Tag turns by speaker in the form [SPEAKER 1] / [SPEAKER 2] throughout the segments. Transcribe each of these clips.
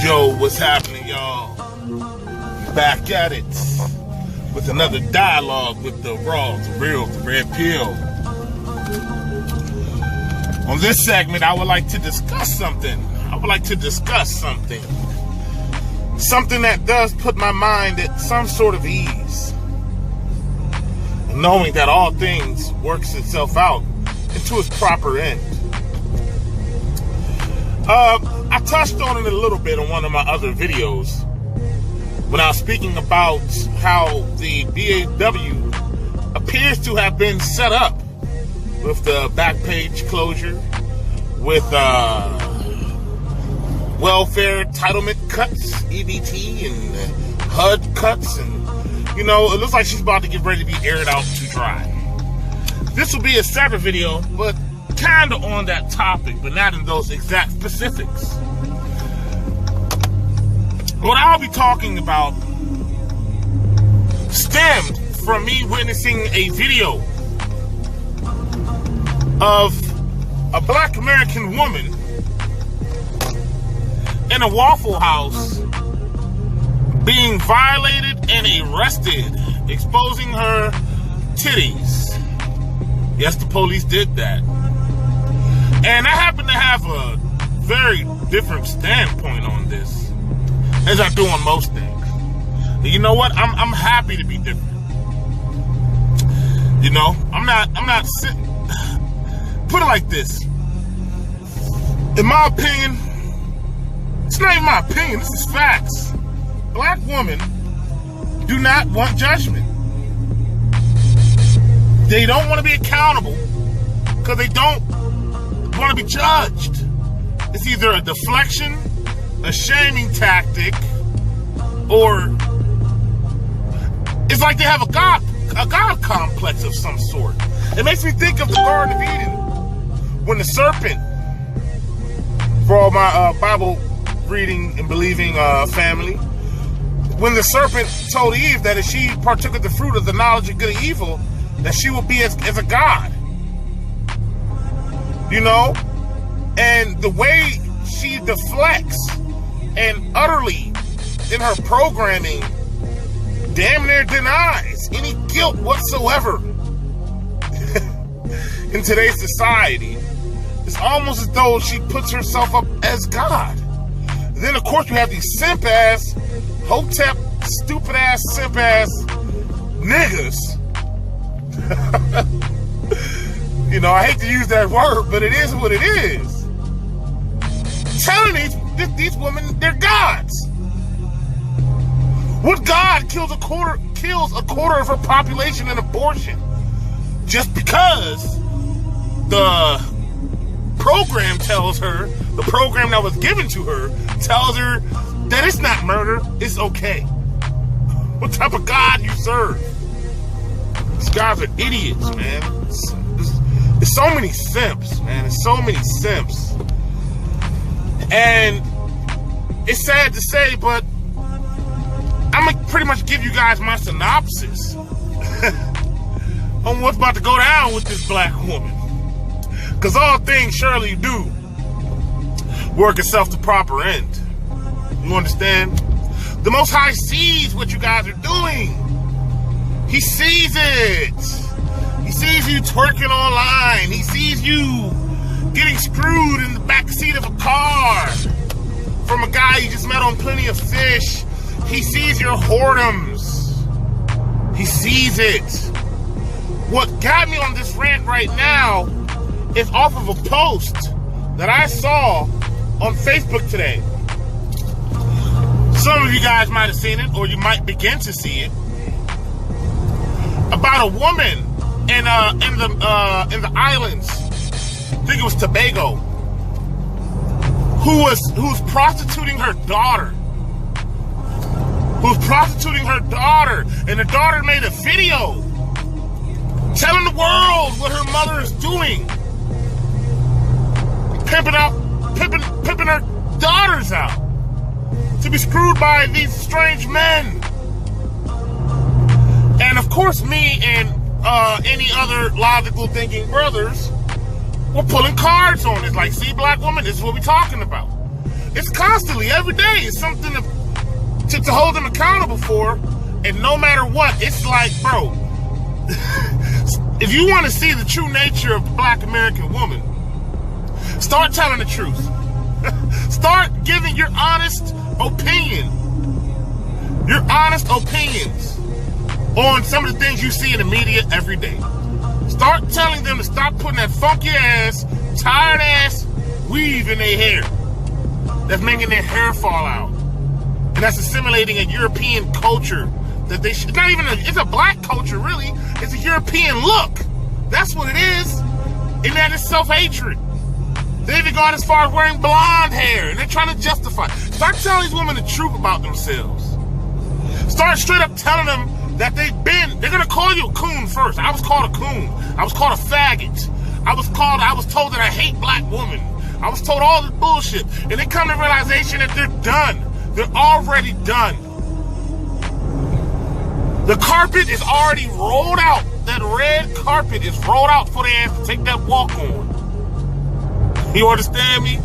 [SPEAKER 1] Yo, what's happening, y'all? Back at it with another dialogue with the raw, the real, the red pill. On this segment, I would like to discuss something. Something that does put my mind at some sort of ease. Knowing that all things works itself out into its proper end. I touched on it a little bit on one of my other videos when I was speaking about how the BAW appears to have been set up with the back page closure, with welfare entitlement cuts, EBT, and HUD cuts, and it looks like she's about to get ready to be aired out to dry. This will be a separate video, but kind of on that topic, but not in those exact specifics. What I'll be talking about stemmed from me witnessing a video of a black American woman in a Waffle House being violated and arrested, exposing her titties. Yes, the police did that. And I happen to have a very different standpoint on this, as I do on most things. And you know what? I'm happy to be different. I'm not sitting. Put it like this. In my opinion, it's not even my opinion, this is facts. Black women do not want judgment. They don't want to be accountable because they don't want to be judged. It's either a deflection, a shaming tactic, or it's like they have a god complex of some sort. It makes me think of the Garden of Eden, when the serpent, for all my Bible reading and believing family, when the serpent told Eve that if she partook of the fruit of the knowledge of good and evil, that she would be as a god. And the way she deflects and utterly in her programming damn near denies any guilt whatsoever in today's society, it's almost as though she puts herself up as God. And then of course you have these simp-ass, hotep, stupid-ass, simp-ass niggas. I hate to use that word, but it is what it is. Telling these women they're gods. What god kills a quarter of her population in abortion just because the program tells her, the program that was given to her tells her that it's not murder, it's okay? What type of god you serve? These guys are idiots, man. There's so many simps, man. There's so many simps. And it's sad to say, but I'm going to pretty much give you guys my synopsis on what's about to go down with this black woman. Because all things surely do work itself to proper end. You understand? The Most High sees what you guys are doing. He sees it. He sees you twerking online. He sees you getting screwed in the backseat of a car from a guy you just met on Plenty of Fish. He sees your whoredoms. He sees it. What got me on this rant right now is off of a post that I saw on Facebook today. Some of you guys might have seen it, or you might begin to see it, about a woman in the islands, I think it was Tobago, who's prostituting her daughter. And the daughter made a video telling the world what her mother is doing, pimping her daughters out to be screwed by these strange men. And of course, me and any other logical thinking brothers were pulling cards on it. Like, see, black woman, this is what we're talking about. It's constantly, every day. It's something to hold them accountable for. And no matter what, it's like, bro, if you want to see the true nature of the Black American woman, start telling the truth. Start giving your honest opinion. Your honest opinions on some of the things you see in the media every day. Start telling them to stop putting that funky ass, tired ass weave in their hair. That's making their hair fall out. And that's assimilating a European culture that they should, it's a black culture really. It's a European look. That's what it is. And that is self-hatred. They even gone as far as wearing blonde hair, and they're trying to justify. Start telling these women the truth about themselves. Start straight up telling them that they're gonna call you a coon first. I was called a coon. I was called a faggot. I was told that I hate black women. I was told all this bullshit. And they come to the realization that they're done. They're already done. The carpet is already rolled out. That red carpet is rolled out for their ass to take that walk on. You understand me?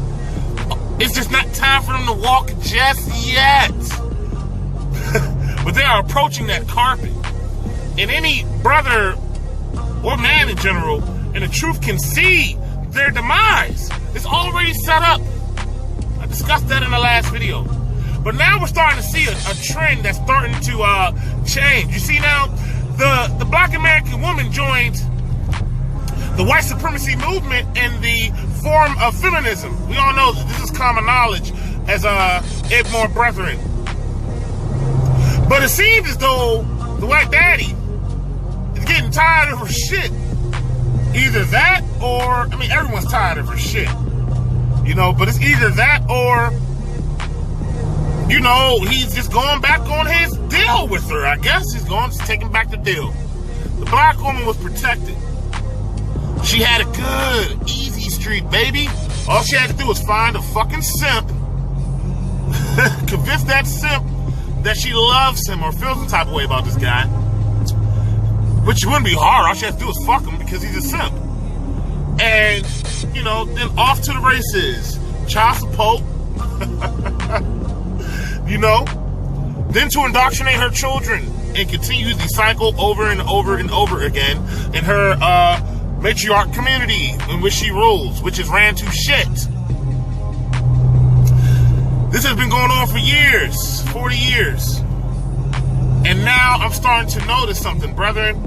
[SPEAKER 1] It's just not time for them to walk just yet. But they are approaching that carpet. And any brother or man in general, and the truth can see their demise. It's already set up. I discussed that in the last video. But now we're starting to see a trend that's starting to change. You see now, the Black American woman joined the white supremacy movement in the form of feminism. We all know that this is common knowledge as Ibmor brethren. But it seems as though the white daddy is getting tired of her shit. Either that or, everyone's tired of her shit. But it's either that or, he's just going back on his deal with her. I guess he's taking back the deal. The black woman was protected. She had a good, easy street, baby. All she had to do was find a fucking simp, convince that simp that she loves him or feels some type of way about this guy, which wouldn't be hard. All she has to do is fuck him because he's a simp. And, then off to the races. Child support. Then to indoctrinate her children and continue the cycle over and over and over again in her matriarch community in which she rules, which is ran to shit. This has been going on for years, 40 years. And now I'm starting to notice something, brethren.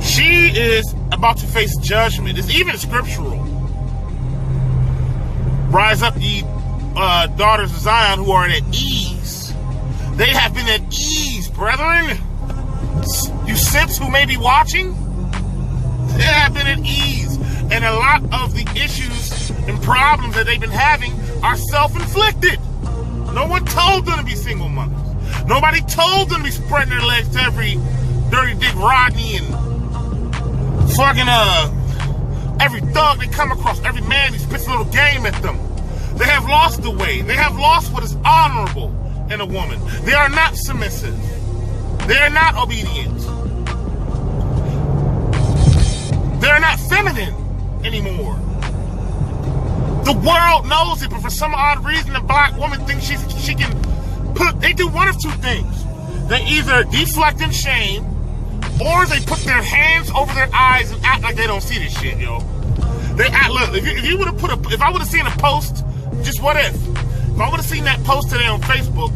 [SPEAKER 1] She is about to face judgment. It's even scriptural. Rise up, ye daughters of Zion who are at ease. They have been at ease, brethren. You simps who may be watching, they have been at ease. And a lot of the issues and problems that they've been having are self-inflicted. No one told them to be single mothers. Nobody told them to be spreading their legs to every dirty dick Rodney and fucking every thug they come across, every man who spits a little game at them. They have lost the way. They have lost what is honorable in a woman. They are not submissive. They are not obedient. They are not feminine anymore. The world knows it, but for some odd reason, the black woman thinks she can they do one of two things. They either deflect in shame, or they put their hands over their eyes and act like they don't see this shit, yo. They act, look, if you would have if I would have seen a post, just what if I would have seen that post today on Facebook,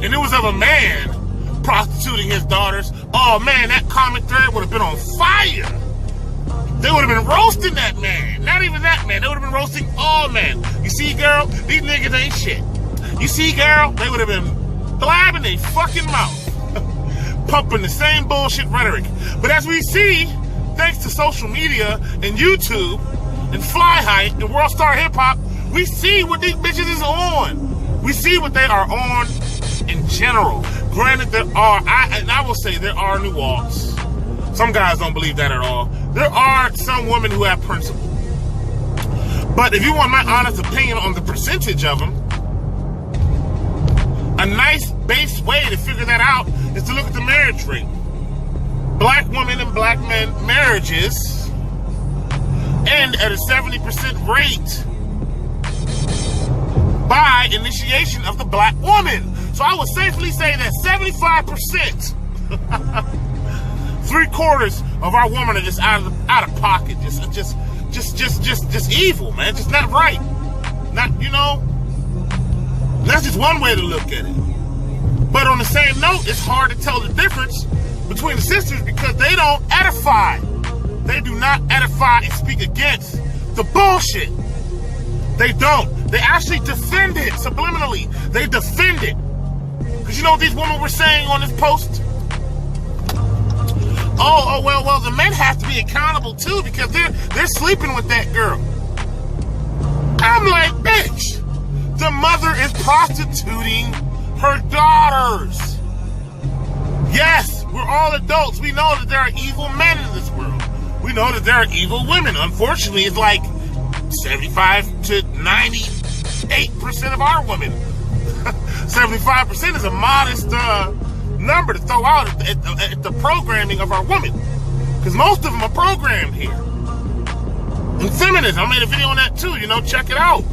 [SPEAKER 1] and it was of a man prostituting his daughters, oh man, that comment thread would have been on fire. They would have been roasting that man. Not even that man. They would have been roasting all men. You see, girl, these niggas ain't shit. You see, girl, they would have been blabbing their fucking mouth, pumping the same bullshit rhetoric. But as we see, thanks to social media and YouTube and Fly Height and World Star Hip Hop, we see what these bitches is on. We see what they are on in general. Granted, I will say there are nuances. Some guys don't believe that at all. There are some women who have principle. But if you want my honest opinion on the percentage of them, a nice base way to figure that out is to look at the marriage rate. Black women and black men marriages end at a 70% rate. initiation of the black woman. So I would safely say that 75%, 3/4 of our women are just out of pocket, just evil, man. Just not right. Not, that's just one way to look at it. But on the same note, it's hard to tell the difference between the sisters because they don't edify. They do not edify and speak against the bullshit. They don't. They actually defend it subliminally. They defend it. Because you know what these women were saying on this post? Well, the men have to be accountable too because they're sleeping with that girl. I'm like, bitch, the mother is prostituting her daughters. Yes, we're all adults. We know that there are evil men in this world. We know that there are evil women. Unfortunately, it's like 75 to 98% of our women. 75% is a modest number to throw out at the programming of our women. Because most of them are programmed here. And feminism, I made a video on that too, check it out.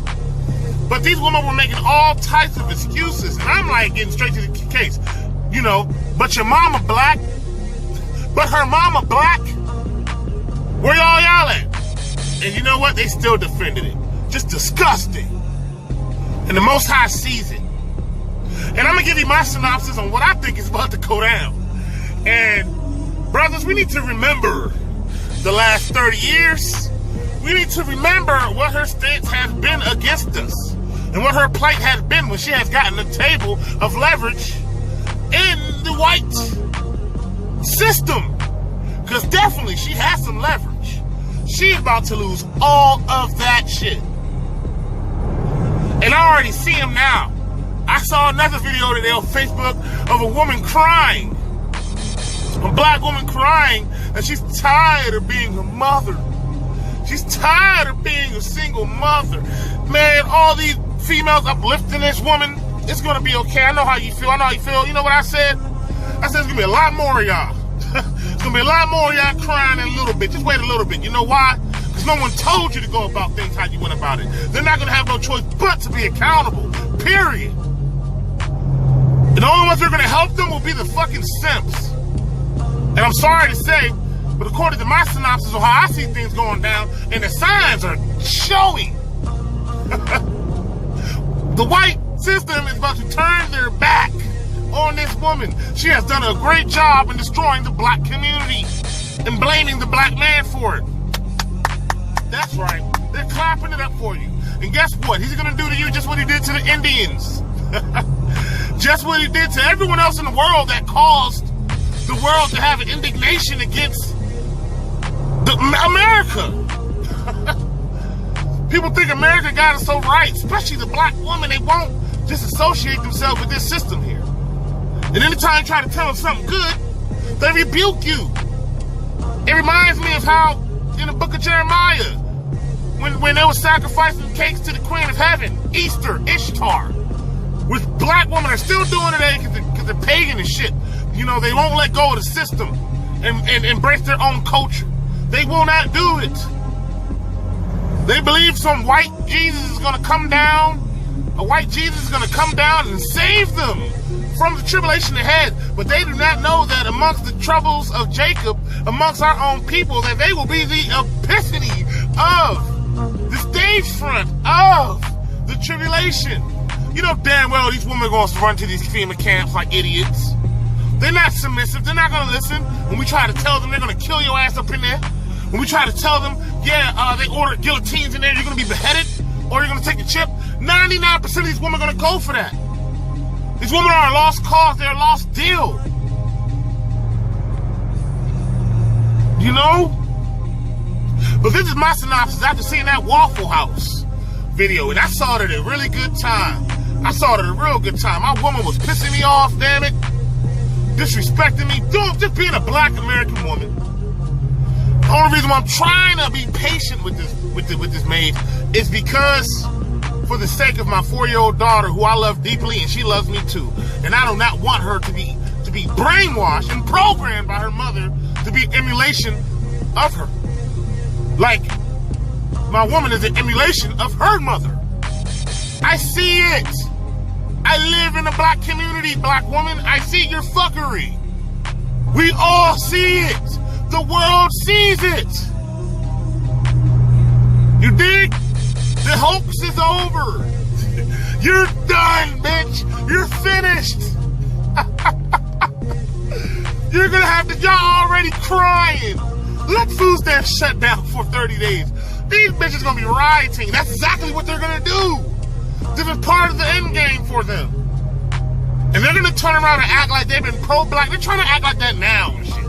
[SPEAKER 1] But these women were making all types of excuses. And I'm like getting straight to the case. But your mama black. But her mama black. Where y'all at? And you know what? They still defended it. Just disgusting. And the Most High sees it. And I'm going to give you my synopsis on what I think is about to go down. And brothers, we need to remember the last 30 years. We need to remember what her stance has been against us. And what her plight has been when she has gotten a table of leverage in the white system. Because definitely she has some leverage. She's about to lose all of that shit. And I already see him now. I saw another video today on Facebook of a woman crying. A black woman crying. And she's tired of being a mother. She's tired of being a single mother. Man, all these females uplifting this woman. It's going to be okay. I know how you feel. You know what I said? I said it's going to be a lot more of y'all. It's going to be a lot more of y'all crying in a little bit. Just wait a little bit. You know why? Because no one told you to go about things how you went about it. They're not going to have no choice but to be accountable. Period. And the only ones that are going to help them will be the fucking simps. And I'm sorry to say, but according to my synopsis of how I see things going down, and the signs are showing, the white system is about to turn their back on this woman. She has done a great job in destroying the black community and blaming the black man for it. That's right. They're clapping it up for you. And guess what? He's going to do to you just what he did to the Indians. Just what he did to everyone else in the world that caused the world to have an indignation against America. People think America got it so right, especially the black woman. They won't disassociate themselves with this system here. And anytime you try to tell them something good, they rebuke you. It reminds me of how in the book of Jeremiah, when they were sacrificing cakes to the Queen of Heaven, Easter, Ishtar, which black women are still doing today because they're pagan and shit. They won't let go of the system and embrace their own culture. They will not do it. They believe some white Jesus is going to come down. A white Jesus is going to come down and save them from the tribulation ahead. But they do not know that amongst the troubles of Jacob, amongst our own people, that they will be the epiphany of the stage front of the tribulation. You know damn well these women are going to run to these FEMA camps like idiots. They're not submissive. They're not going to listen. When we try to tell them they're going to kill your ass up in there. When we try to tell them, they ordered guillotines in there, you're going to be beheaded, or you're going to take a chip. 99% of these women are going to go for that. These women are a lost cause. They're a lost deal. But this is my synopsis after seeing that Waffle House video. And I saw it at a really good time. I saw it at a real good time. My woman was pissing me off, damn it. Disrespecting me. Just being a black American woman. The only reason why I'm trying to be patient with this maid is because for the sake of my 4-year-old daughter, who I love deeply, and she loves me too. And I do not want her to be brainwashed and programmed by her mother to be an emulation of her. Like my woman is an emulation of her mother. I see it. I live in the black community, black woman. I see your fuckery. We all see it. The world sees it. You dig? The hoax is over. You're done, bitch. You're finished. You're gonna have the y'all already crying. Let food stamps shut down for 30 days. These bitches gonna be rioting. That's exactly what they're gonna do. This is part of the end game for them. And they're gonna turn around and act like they've been pro-black. They're trying to act like that now and shit.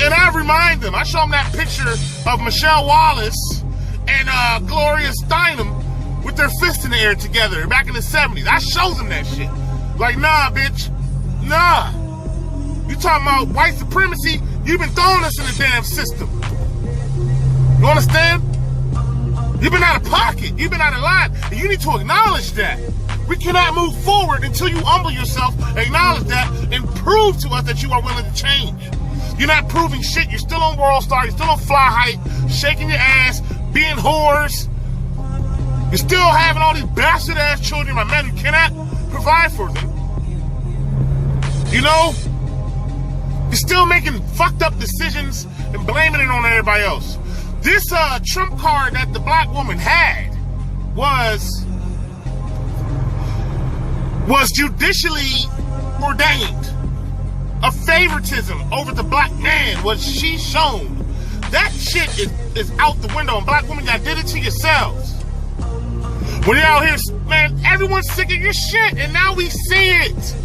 [SPEAKER 1] And I remind them, I show them that picture of Michelle Wallace and Gloria Steinem with their fists in the air together back in the 70s. I show them that shit. Like, nah, bitch. Nah. You talking about white supremacy, you've been throwing us in the damn system. You understand? You've been out of pocket. You've been out of line. And you need to acknowledge that. We cannot move forward until you humble yourself, acknowledge that, and prove to us that you are willing to change. You're not proving shit. You're still on World Star. You're still on Fly High, shaking your ass, being whores. You're still having all these bastard-ass children by men who cannot provide for them. You know? You're still making fucked up decisions and blaming it on everybody else. This trump card that the black woman had was judicially ordained. A favoritism over the black man was she shown. That shit is out the window, and black women, y'all did it to yourselves. When you're out here, man, everyone's sick of your shit, and now we see it.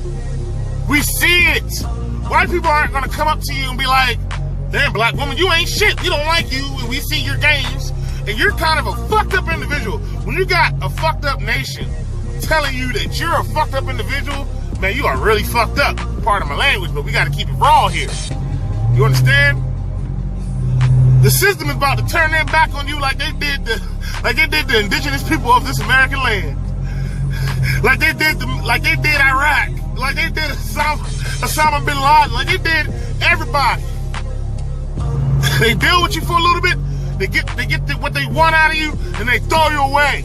[SPEAKER 1] We see it. White people aren't gonna come up to you and be like, damn, black woman, you ain't shit. We don't like you, and we see your games, and you're kind of a fucked up individual. When you got a fucked up nation telling you that you're a fucked up individual, man, you are really fucked up. Part of my language, but we gotta keep it raw here. You understand? The system is about to turn their back on you like they did the indigenous people of this American land. like they did Iraq. Like they did Osama bin Laden. Like they did everybody. They deal with you for a little bit. They get what they want out of you, and they throw you away.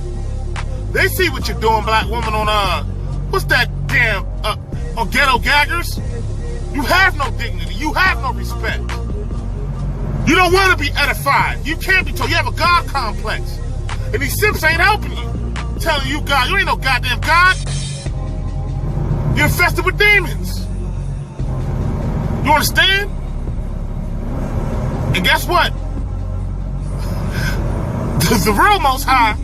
[SPEAKER 1] They see what you're doing, black woman, on what's that damn on Ghetto Gaggers. You have no dignity. You have no respect. You don't want to be edified. You can't be told. You have a God complex, and these simps ain't helping you, telling you God. You ain't no goddamn God. You're infested with demons. You understand? And guess what? The real Most High,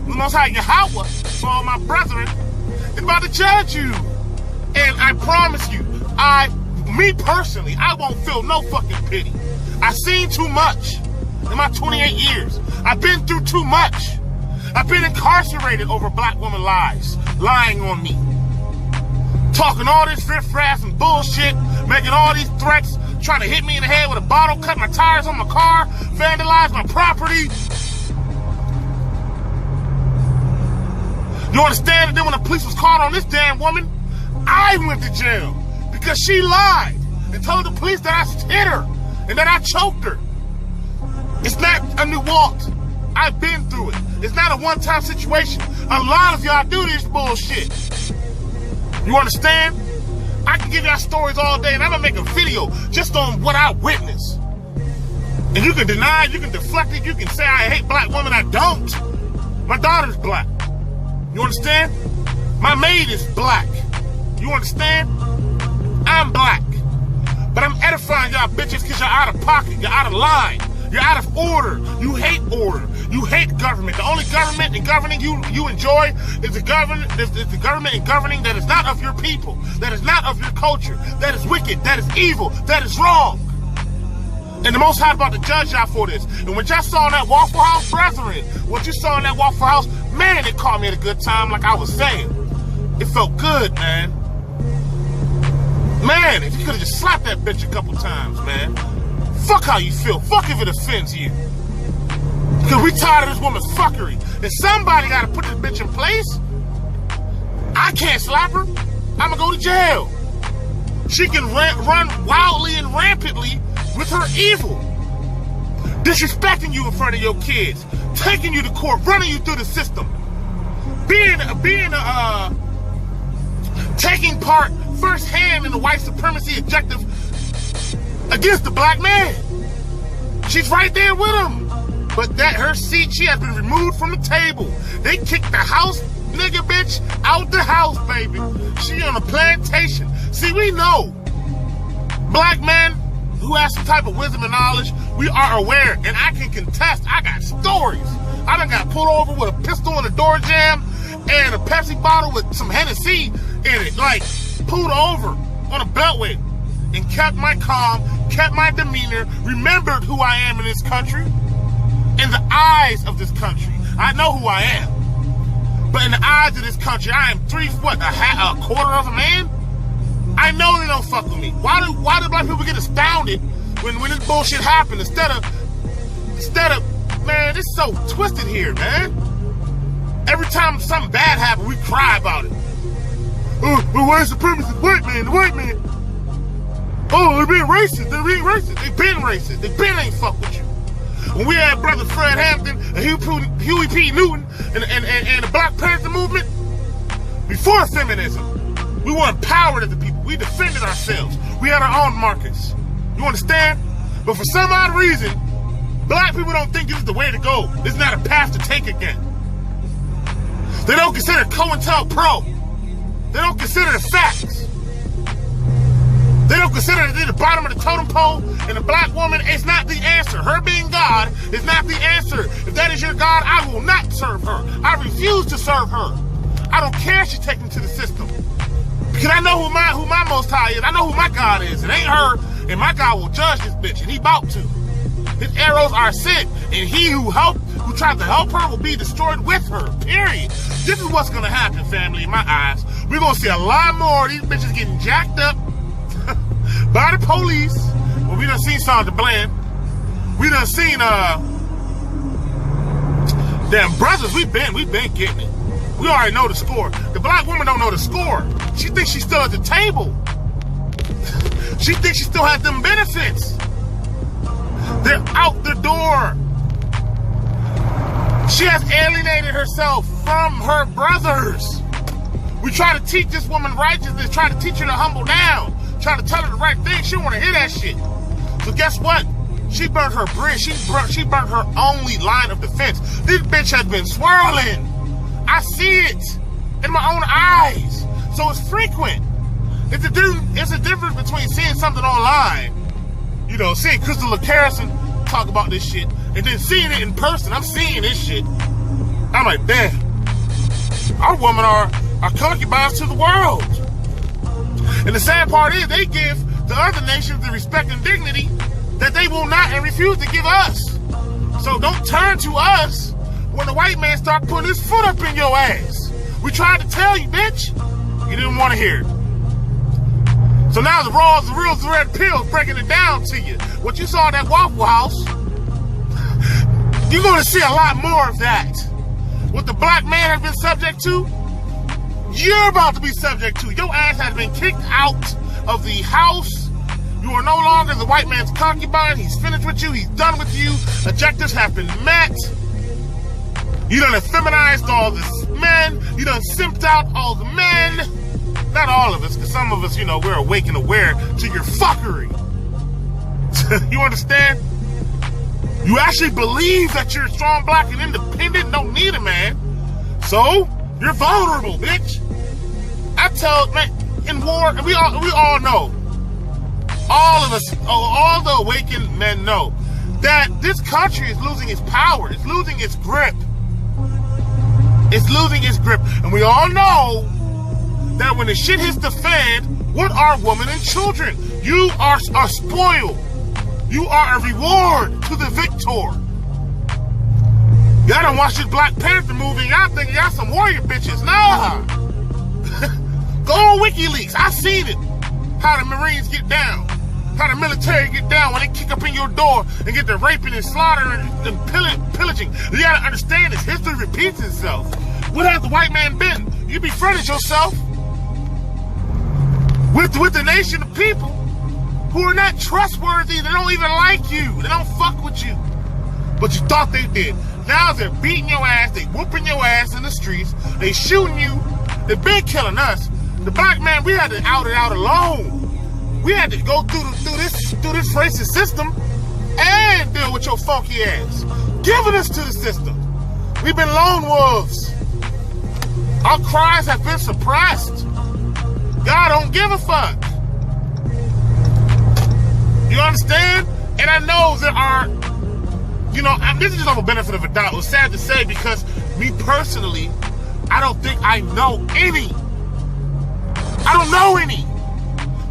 [SPEAKER 1] the Most High Yahweh, for all my brethren, is about to judge you. And I promise you, me personally, I won't feel no fucking pity. I've seen too much in my 28 years. I've been through too much. I've been incarcerated over black woman lies, lying on me. Talking all this riff-raff and bullshit, making all these threats, trying to hit me in the head with a bottle, cut my tires on my car, vandalize my property. You understand? And then when the police was called on this damn woman, I went to jail because she lied and told the police that I hit her and that I choked her. It's not a new walk. I've been through it. It's not a one-time situation. A lot of y'all do this bullshit. You understand? I can give y'all stories all day, and I'm gonna make a video just on what I witnessed. And you can deny it, you can deflect it, you can say I hate black women. I don't. My daughter's black. You understand? My maid is black. You understand? I'm black. But I'm edifying y'all bitches because you're out of pocket, you're out of line, you're out of order. You hate order. You hate government. The only government and governing you enjoy is the government and governing that is not of your people, that is not of your culture, that is wicked, that is evil, that is wrong. And the Most High about to judge y'all for this. And when y'all saw in that Waffle House, brethren, what you saw in that Waffle House, man, it caught me at a good time, like I was saying. It felt good, man. Man, if you could have just slapped that bitch a couple times, man. Fuck how you feel. Fuck if it offends you. Because we tired of this woman's fuckery. And somebody got to put this bitch in place. I can't slap her. I'm going to go to jail. She can run wildly and rampantly with her evil. Disrespecting you in front of your kids. Taking you to court. Running you through the system. Being a taking part firsthand in the white supremacy objective against the black man. She's right there with him. But that her seat, she has been removed from the table. They kicked the house nigga bitch out the house, baby. She on a plantation. See, we know black men who have some type of wisdom and knowledge, we are aware, and I can contest. I got stories. I done got pulled over with a pistol in a door jam and a Pepsi bottle with some Hennessy in it, like pulled over on a beltway, and kept my calm, kept my demeanor, remembered who I am in this country, in the eyes of this country. I know who I am, but in the eyes of this country, I am a quarter of a man. I know they don't fuck with me. Why do black people get astounded when this bullshit happens instead of, man, it's so twisted here, man. Every time something bad happens, we cry about it. Oh, the white supremacists, the white man. Oh, they're being racist. They've been racist. They been ain't fuck with you. When we had brother Fred Hampton and Huey P. Newton and the Black Panther movement, before feminism, we were empowered as the people. We defended ourselves. We had our own markets. You understand? But for some odd reason, black people don't think this is the way to go. This is not a path to take again. They don't consider COINTELPRO. They don't consider the facts. They don't consider that they're the bottom of the totem pole, and the black woman is not the answer. Her being God is not the answer. If that is your God, I will not serve her. I refuse to serve her. I don't care if she's taken to the system. Because I know who my Most High is. I know who my God is. It ain't her, and my God will judge this bitch, and he about to. His arrows are sent, and he who tried to help her will be destroyed with her, period. This is what's gonna happen, family, in my eyes. We're gonna see a lot more of these bitches getting jacked up by the police. Well, we done seen Sandra Bland. We done seen damn brothers. We been getting it. We already know the score. The black woman don't know the score. She thinks she's still at the table. She thinks she still has them benefits. They're out the door. She has alienated herself from her brothers. We try to teach this woman righteousness, try to teach her to humble down, try to tell her the right thing. She don't want to hear that shit. So guess what? She burnt her bridge. She burnt her only line of defense. This bitch has been swirling. I see it in my own eyes. So it's frequent. It's a difference between seeing something online, you know, seeing Crystal LaCarrison talk about this shit, and then seeing it in person. I'm seeing this shit. I'm like, damn. Our women are concubines to the world. And the sad part is they give the other nations the respect and dignity that they will not and refuse to give us. So don't turn to us when the white man start putting his foot up in your ass. We tried to tell you, bitch. You didn't want to hear it. So now the real red pills breaking it down to you. What you saw at that Waffle House, you're going to see a lot more of that. What the black man has been subject to, you're about to be subject to. Your ass has been kicked out of the house. You are no longer the white man's concubine. He's finished with you. He's done with you. Objectives have been met. You done effeminized all the men. You done simped out all the men. Not all of us, because some of us, you know, we're awake and aware to your fuckery. You understand? You actually believe that you're strong, black, and independent, don't need a man. So, you're vulnerable, bitch. I tell, man, in war, we all know, all of us, all the awakened men know, that this country is losing its power. It's losing its grip. It's losing its grip. And we all know that when the shit hits the fan, what are women and children? You are spoiled. You are a reward to the victor. Y'all done watch this Black Panther movie, y'all think y'all some warrior bitches. Nah. Go on WikiLeaks. I seen it. How the Marines get down. How the military get down when they kick up in your door and get to raping and slaughtering and pillaging. You gotta understand this. History repeats itself. What has the white man been? You befriended yourself with the nation of people who are not trustworthy. They don't even like you. They don't fuck with you. But you thought they did. Now they're beating your ass. They whooping your ass in the streets. They shooting you. They've been killing us. The black man, we had to out it out alone. We had to go through this racist system and deal with your funky ass. Giving us to the system. We've been lone wolves. Our cries have been suppressed. God don't give a fuck. You understand? And I know there are, this is just off a benefit of a doubt. It was sad to say because me personally, I don't think I know any. I don't know any.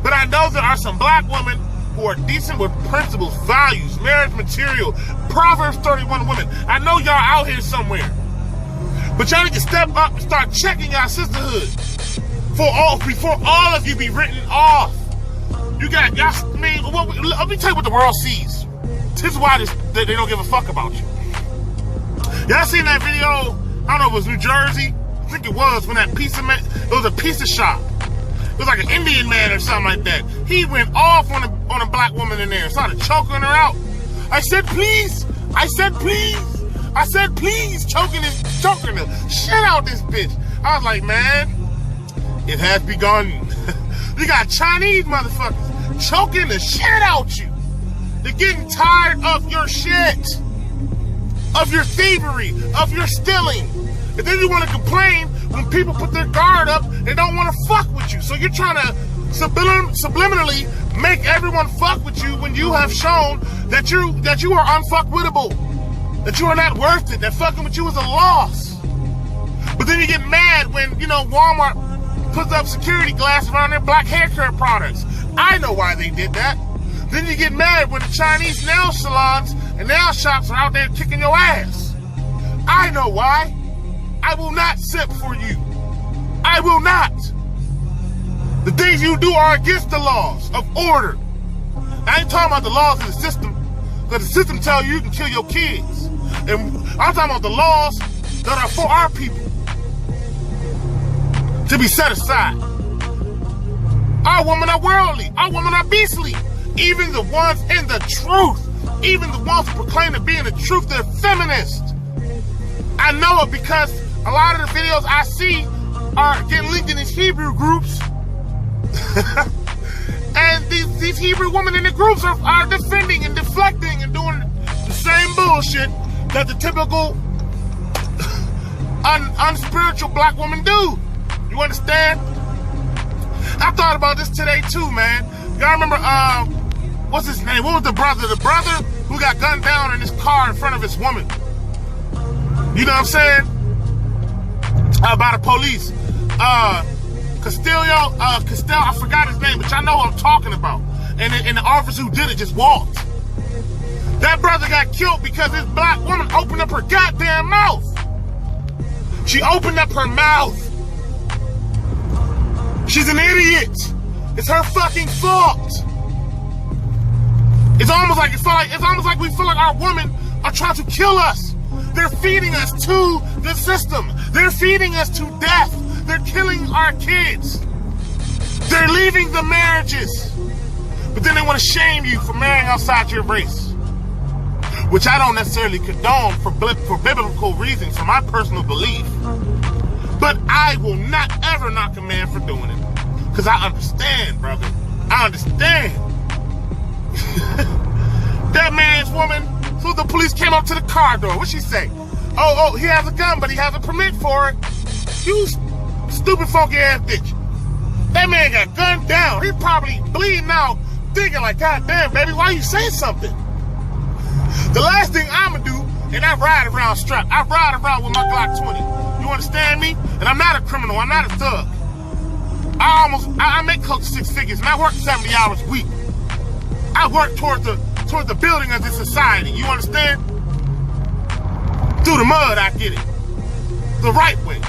[SPEAKER 1] But I know there are some black women who are decent with principles, values, marriage material, Proverbs 31 women. I know y'all out here somewhere. But y'all need to step up and start checking y'all sisterhood before all of you be written off. You got, y'all, let me tell you what the world sees. This is why they don't give a fuck about you. Y'all seen that video? I don't know if it was New Jersey. I think it was when it was a pizza shop. It was like an Indian man or something like that. He went off on a black woman in there, started choking her out. I said, please. I said, please. I said, please. Choking the shit out this bitch. I was like, man, it has begun. You got Chinese motherfuckers choking the shit out you. They're getting tired of your shit, of your thievery, of your stealing. And then you want to complain when people put their guard up and don't want to fuck with you. So you're trying to subliminally make everyone fuck with you when you have shown that you are unfuckwittable, that you are not worth it, that fucking with you is a loss. But then you get mad when, Walmart puts up security glass around their black hair care products. I know why they did that. Then you get mad when the Chinese nail salons and nail shops are out there kicking your ass. I know why. I will not simp for you. I will not. The things you do are against the laws of order. I ain't talking about the laws of the system, because the system tells you can kill your kids. And I'm talking about the laws that are for our people to be set aside. Our women are worldly. Our women are beastly. Even the ones in the truth, even the ones who proclaim to be in the truth, they're feminist. I know it because a lot of the videos I see are getting linked in these Hebrew groups. And these Hebrew women in the groups are defending and deflecting and doing the same bullshit that the typical unspiritual black woman do. You understand? I thought about this today too, man. Y'all remember, what's his name? What was the brother? The brother who got gunned down in his car in front of his woman. You know what I'm saying? By the police. Costello, I forgot his name, but y'all know what I'm talking about. And the officer who did it just walked. That brother got killed because this black woman opened up her goddamn mouth. She opened up her mouth. She's an idiot. It's her fucking fault. It's almost like we feel like our women are trying to kill us. They're feeding us to the system. They're feeding us to death. They're killing our kids. They're leaving the marriages. But then they want to shame you for marrying outside your race, which I don't necessarily condone for biblical reasons, for my personal belief. But I will not ever knock a man for doing it, because I understand, brother. I understand. That man's woman, so the police came up to the car door. What'd she say? Oh, he has a gun, but he has a permit for it. You stupid funky ass bitch. That man got gunned down. He probably bleeding out, thinking like, God damn, baby, why you saying something? The last thing I'ma do, and I ride around strapped. I ride around with my Glock 20. You understand me? And I'm not a criminal. I'm not a thug. I make close to 6 figures, and I work 70 hours a week. I work towards the building of this society. You understand? Through the mud, I get it. The right way.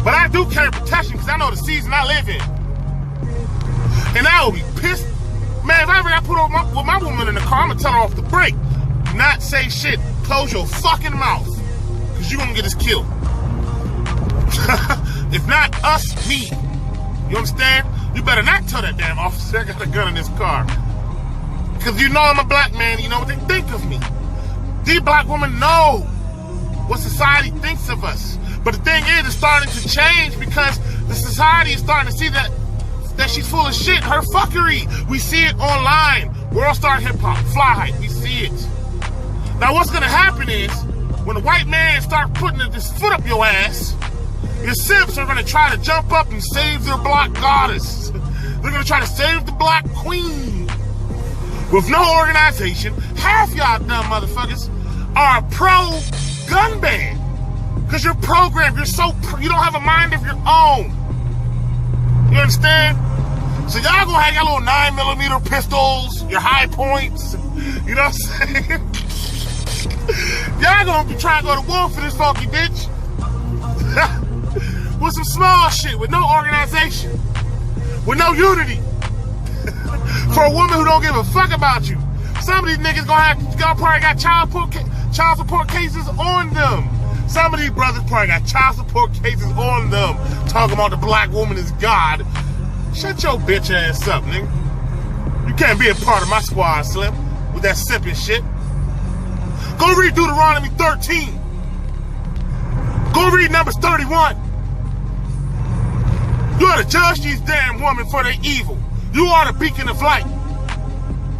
[SPEAKER 1] But I do carry protection because I know the season I live in. And I will be pissed. Man, if I ever got put over with my woman in the car, I'm going to tell her off the brake. Not say shit. Close your fucking mouth. Because you're going to get us killed. If not us, me. You understand? You better not tell that damn officer I got a gun in this car. Because you know I'm a black man. You know what they think of me. These black women know what society thinks of us. But the thing is, it's starting to change because The society is starting to see that she's full of shit. Her fuckery. We see it online. World Star Hip Hop, Fly Hype. We see it. Now what's gonna happen is, when the white man start putting his foot up your ass, your simps are gonna try to jump up and save their black goddess. They're gonna try to save the black queen. With no organization, half y'all dumb motherfuckers are pro-gun ban. Because you're programmed, you don't have a mind of your own. You understand? So y'all gonna have your little 9mm pistols, your high points, you know what I'm saying? Y'all gonna be trying to go to war for this funky bitch. With some small shit, with no organization, with no unity. For a woman who don't give a fuck about you. Some of these niggas probably got child support cases on them. Some of these brothers probably got child support cases on them. Talking about the black woman is God. Shut your bitch ass up, nigga. You can't be a part of my squad, Slim, with that sipping shit. Go read Deuteronomy 13. Go read Numbers 31. You ought to judge these damn women for their evil. You are the beacon of light.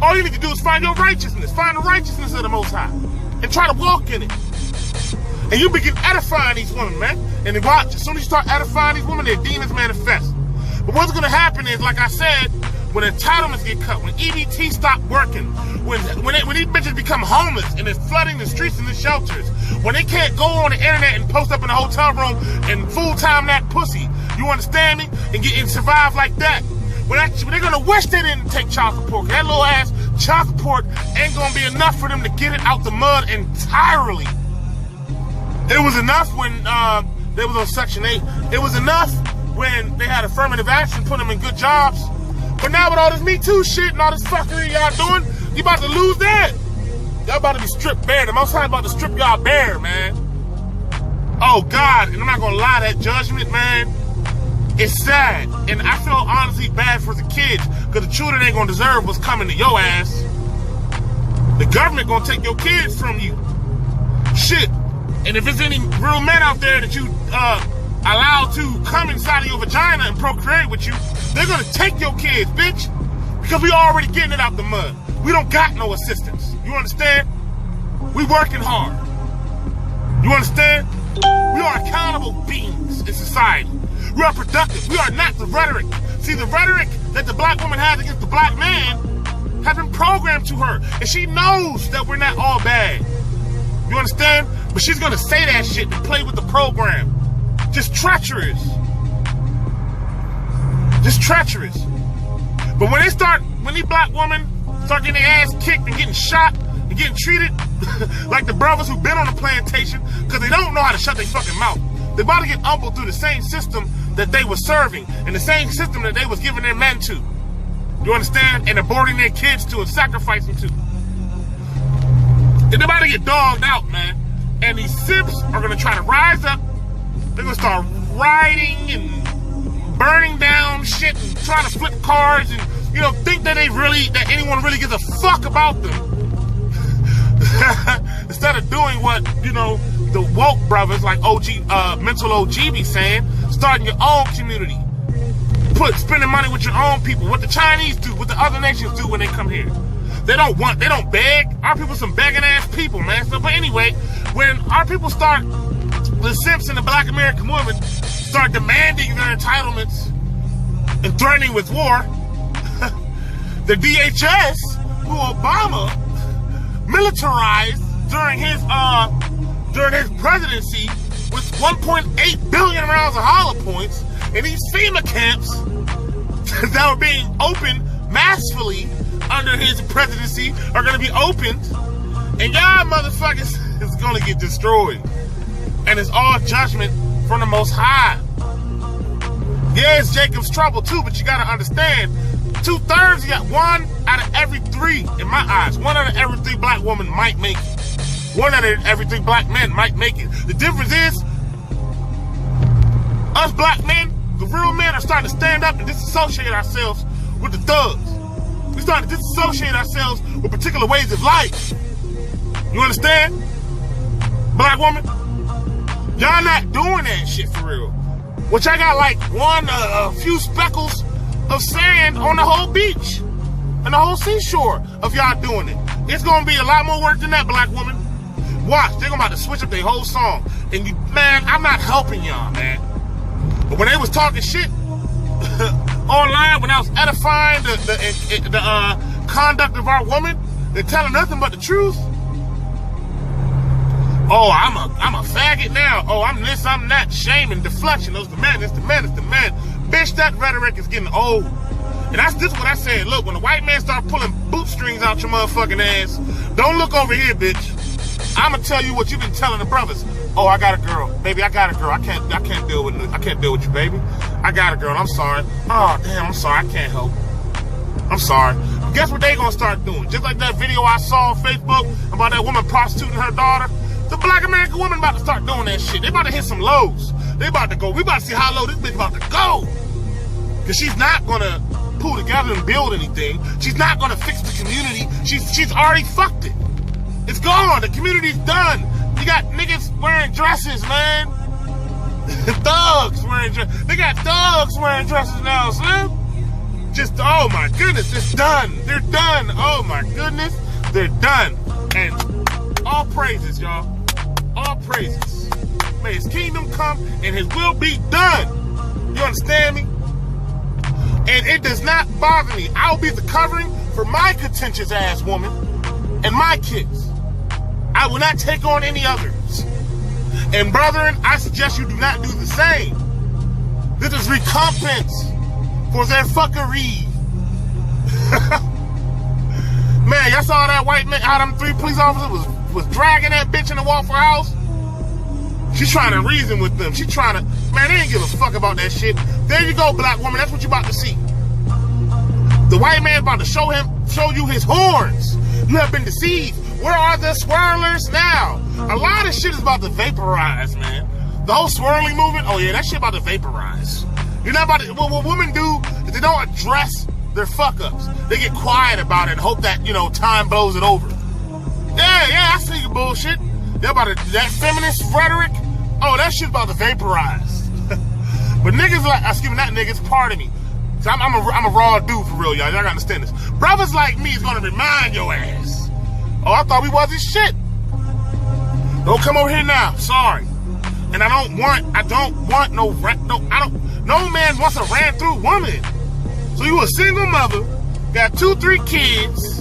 [SPEAKER 1] All you need to do is find your righteousness. Find the righteousness of the Most High. And try to walk in it. And you begin edifying these women, man. And then watch, as soon as you start edifying these women, their demons manifest. But what's going to happen is, like I said, when entitlements get cut, when EBT stop working, when these bitches become homeless and they're flooding the streets and the shelters, when they can't go on the internet and post up in a hotel room and full-time that pussy, you understand me? And survive like that. When they're going to wish they didn't take child support. That little ass child support ain't going to be enough for them to get it out the mud entirely. It was enough when they was on Section 8. It was enough when they had affirmative action, put them in good jobs. But now with all this Me Too shit and all this fuckery y'all doing, you about to lose that. Y'all about to be stripped bare. The Most High about to strip y'all bare, man. Oh, God. And I'm not going to lie, that judgment, man, it's sad. And I feel honestly bad for the kids, because the children ain't going to deserve what's coming to your ass. The government going to take your kids from you. Shit. And if there's any real men out there that you allow to come inside of your vagina and procreate with you, they're going to take your kids, bitch. Because we already getting it out the mud. We don't got no assistance. You understand? We working hard. You understand? We are accountable beings in society. We are productive. We are not the rhetoric. See, the rhetoric that the black woman has against the black man has been programmed to her. And she knows that we're not all bad. You understand? But she's going to say that shit to play with the program. Just treacherous. Just treacherous. But when these black women start getting their ass kicked and getting shot and getting treated like the brothers who've been on the plantation, because they don't know how to shut their fucking mouth. They're about to get humbled through the same system that they were serving and the same system that they was giving their men to. You understand? And aborting their kids to and sacrificing to. They're about to get dogged out, man. And these simps are going to try to rise up. They're going to start rioting and burning down shit and trying to flip cars and, you know, think that anyone really gives a fuck about them. Instead of doing what, you know, the woke brothers like Mental OG be saying, starting your own community. Spending money with your own people. What the Chinese do, what the other nations do when they come here. They don't beg. Our people some begging ass people, man. So, but anyway, when our people start, the simps and the black American women start demanding their entitlements and threatening with war, the DHS, who Obama militarized during his presidency with 1.8 billion rounds of hollow points, and these FEMA camps that were being opened massively under his presidency are going to be opened, and y'all motherfuckers is going to get destroyed. And it's all judgment from the Most High. Yeah, it's Jacob's trouble too, but you got to understand, 2/3, you got 1 out of every 3, in my eyes, 1 out of every 3 black women might make it. 1 out of every 3 black men might make it. The difference is, us black men, the real men, are starting to stand up and disassociate ourselves with the thugs. We starting to disassociate ourselves with particular ways of life. You understand? Black woman? Y'all not doing that shit for real. which I got like a few speckles of sand on the whole beach and the whole seashore of y'all doing it. It's gonna be a lot more work than that, black woman. Watch, they're about to switch up their whole song. And you, man, I'm not helping y'all, man. But when they was talking shit online, when I was edifying the conduct of our woman, they're telling nothing but the truth. Oh, I'm a faggot now. Oh, I'm this, I'm that. Shame and deflection. Those the man, it's the man, it's the man. Bitch, that rhetoric is getting old. And this is what I said. Look, when the white man start pulling bootstrings out your motherfucking ass, don't look over here, bitch. I'ma tell you what you've been telling the brothers. Oh, I got a girl. Baby, I got a girl. I can't deal with you, baby. I got a girl. I'm sorry. Oh, damn, I'm sorry. I can't help. I'm sorry. Guess what they gonna start doing? Just like that video I saw on Facebook about that woman prostituting her daughter. The black American woman about to start doing that shit. They about to hit some lows. They about to go. We about to see how low this bitch about to go. Because she's not gonna pull together and build anything. She's not gonna fix the community. She's already fucked it. It's gone. The community's done. You got niggas wearing dresses, man. Thugs wearing dresses. They got thugs wearing dresses now, Slim. Just, oh my goodness, it's done. They're done. Oh my goodness, they're done. And all praises, y'all. All praises. May his kingdom come and his will be done. You understand me? And it does not bother me. I'll be the covering for my contentious ass woman and my kids. I will not take on any others. And brethren, I suggest you do not do the same. This is recompense for their fuckery. Man, y'all saw that white man, how them 3 police officers was dragging that bitch in the Waffle House? She's trying to reason with them. She's trying to, man, they ain't give a fuck about that shit. There you go, black woman. That's what you about to see. The white man about to show you his horns. You have been deceived. Where are the swirlers now? A lot of shit is about to vaporize, man. The whole swirling movement, oh yeah, that shit about to vaporize. You're not about to, what women do is they don't address their fuck-ups. They get quiet about it and hope that, time blows it over. Yeah, I see your bullshit. They're about to, that feminist rhetoric, oh, that shit's about to vaporize. But niggas like, excuse me, not niggas, pardon me. I'm a raw dude for real, y'all. Y'all gotta understand this. Brothers like me is gonna remind your ass. Oh, I thought we wasn't shit. Don't come over here now. Sorry. And no man wants a ran through woman. So you a single mother, got 2-3 kids.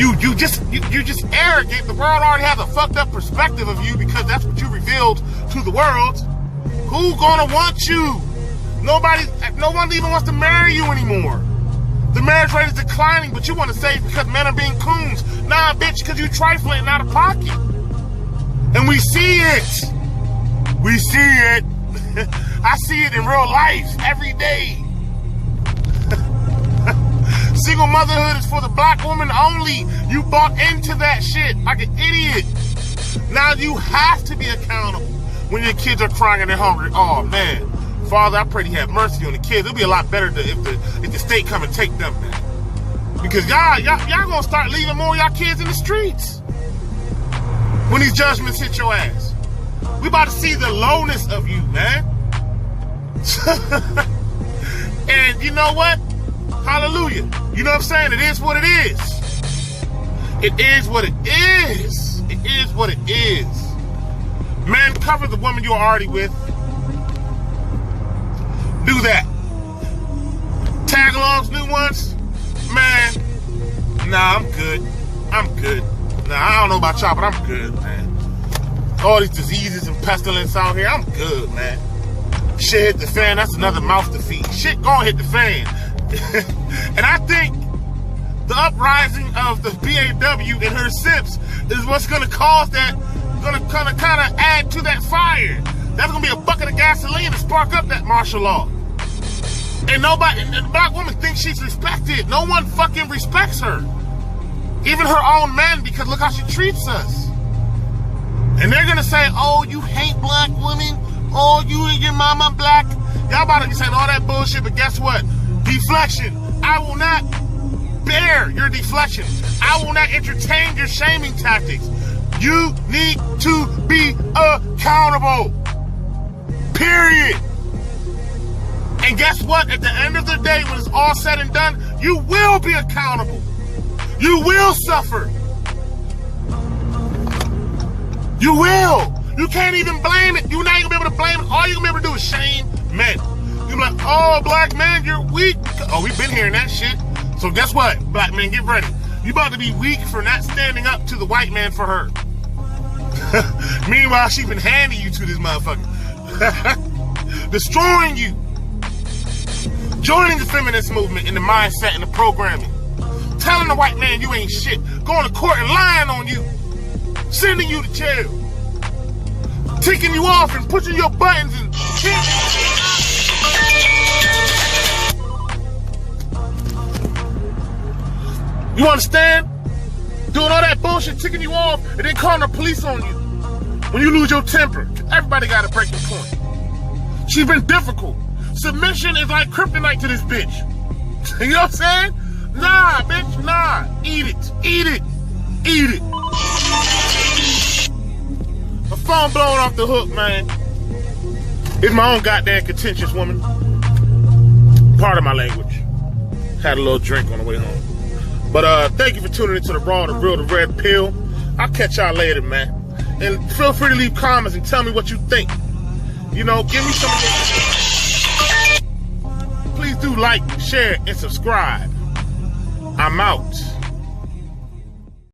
[SPEAKER 1] you just arrogant. The world already has a fucked up perspective of you because that's what you revealed to the world. Who gonna want you? No one even wants to marry you anymore. The marriage rate is declining, but you want to say it's because men are being coons. Nah, bitch, because you trifling out of pocket. And we see it. We see it. I see it in real life every day. Single motherhood is for the black woman only. You bought into that shit like an idiot. Now you have to be accountable when your kids are crying and they're hungry. Oh, man. Father, I pray you have mercy on the kids. It'll be a lot better if the state come and take them, man. Because y'all gonna start leaving more of y'all kids in the streets when these judgments hit your ass. We about to see the lowness of you, man. And you know what? Hallelujah. You know what I'm saying? It is what it is. It is what it is. It is what it is. Man, cover the woman you're already with. Do that. Tag-alongs, new ones, man. Nah, I'm good. I'm good. Nah, I don't know about y'all, but I'm good, man. All these diseases and pestilence out here, I'm good, man. Shit hit the fan, that's another mouth to feed. Shit gonna hit the fan. And I think the uprising of the BAW and her sips is what's gonna cause that, gonna kind of add to that fire. That's gonna be a bucket of gasoline to spark up that martial law. And the black woman thinks she's respected. No one fucking respects her. Even her own men, because look how she treats us. And they're gonna say, oh, you hate black women. Oh, you and your mama black. Y'all about to be saying all that bullshit, but guess what? Deflection. I will not bear your deflection. I will not entertain your shaming tactics. You need to be accountable. Period. And guess what? At the end of the day, when it's all said and done, you will be accountable. You will suffer. You will. You can't even blame it. You're not even gonna be able to blame it. All you're gonna be able to do is shame men. You're like, oh, black man, you're weak. Oh, we've been hearing that shit. So guess what? Black man, get ready. You about to be weak for not standing up to the white man for her. Meanwhile, she been handing you to this motherfucker. Destroying you. Joining the feminist movement in the mindset and the programming. Telling the white man you ain't shit. Going to court and lying on you. Sending you to jail. Ticking you off and pushing your buttons and shit. You understand? Doing all that bullshit, ticking you off, and then calling the police on you. When you lose your temper. Everybody got a breaking point. She's been difficult. Submission is like kryptonite to this bitch. You know what I'm saying? Nah, bitch, nah. Eat it. Eat it. Eat it. My phone blowing off the hook, man. It's my own goddamn contentious woman. Part of my language. Had a little drink on the way home. But thank you for tuning into the Raw, the Real, the Red Pill. I'll catch y'all later, man. And feel free to leave comments and tell me what you think. You know, give me some of your... Please do like, share, and subscribe. I'm out.